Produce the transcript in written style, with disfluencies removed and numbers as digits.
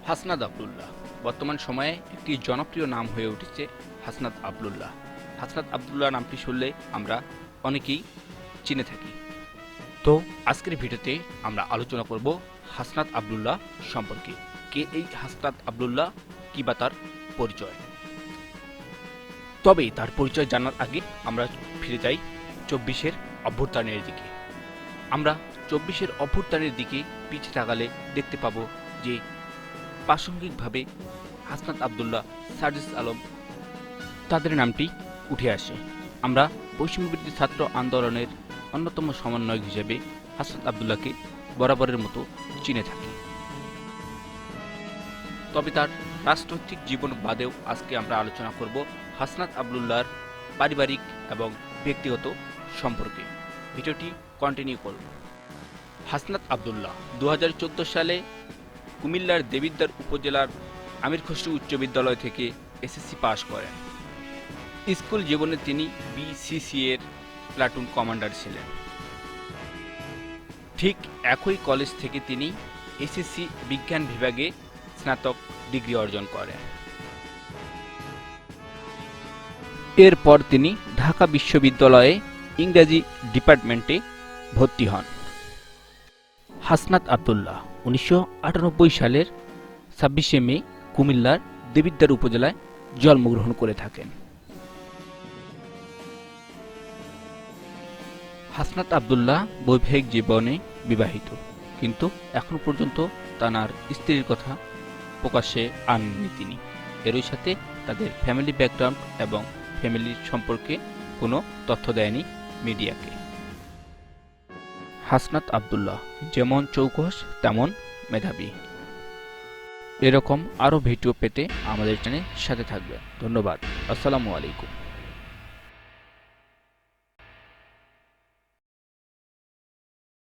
হাসনাত আবদুল্লাহ বর্তমান সময়ে একটি জনপ্রিয় নাম হয়ে উঠেছে হাসনাত আবদুল্লাহ। হাসনাত আবদুল্লাহ নামটি শুনলে আমরা অনেকেই চিনে থাকি। তো আজকের ভিডিওতে আমরা আলোচনা করব হাসনাত আবদুল্লাহ সম্পর্কে। কে এই হাসনাত আবদুল্লাহ, কি বা তার পরিচয়। তবে তার পরিচয় জানার আগে আমরা ফিরে যাই ২৪-এর অভ্যুত্থানের দিকে। আমরা ২৪-এর অভ্যুত্থানের দিকে পিছিয়ে তাকালে দেখতে পাবো যে প্রাসঙ্গিকভাবে হাসনাত আবদুল্লাহ, সার্জিস আলম তাদের নামটি উঠে আসে। আমরা বৈষম্যবিরোধী ছাত্র আন্দোলনের অন্যতম সমন্বয়ক হিসেবে হাসনাত আবদুল্লাহকে বরাবরের মতো চিনে থাকি। তবে তার রাজনৈতিক জীবন বাদেও আজকে আমরা আলোচনা করব হাসনাত আবদুল্লাহর পারিবারিক এবং ব্যক্তিগত সম্পর্কে। ভিডিওটি কন্টিনিউ করব। হাসনাত আবদুল্লাহ ২০১৪ সালে কুমিল্লার দেবিদ্বার উপজেলার আমির খসরু উচ্চ বিদ্যালয় থেকে এসএসসি পাশ করেন। স্কুল জীবনে তিনি বিসিসি এর প্লাটুন কমান্ডার ছিলেন। ঠিক একই কলেজ থেকে তিনি এসএসসি বিজ্ঞান বিভাগে স্নাতক ডিগ্রি অর্জন করেন। এরপর তিনি ঢাকা বিশ্ববিদ্যালয়ে ইংরেজি ডিপার্টমেন্টে ভর্তি হন। হাসনাত আবদুল্লাহ ১৯৯৮ সালের ২৬শে মে কুমিল্লার দেবিদ্বার উপজেলায় জন্মগ্রহণ করে থাকেন। হাসনাত আবদুল্লাহ বৈবাহিক জীবনে বিবাহিত, কিন্তু এখন পর্যন্ত তার স্ত্রীর কথা প্রকাশ্যে আনেননি তিনি। এরই সাথে তাদের ফ্যামিলি ব্যাকগ্রাউন্ড এবং ফ্যামিলির সম্পর্কে কোনো তথ্য দেয়নি মিডিয়াকে। হাসনাত আবদুল্লাহ যেমন চৌকস তেমন মেধাবী। এরকম আরও ভিডিও পেতে আমাদের চ্যানেলের সাথে থাকবেন। ধন্যবাদ। আসসালামু আলাইকুম।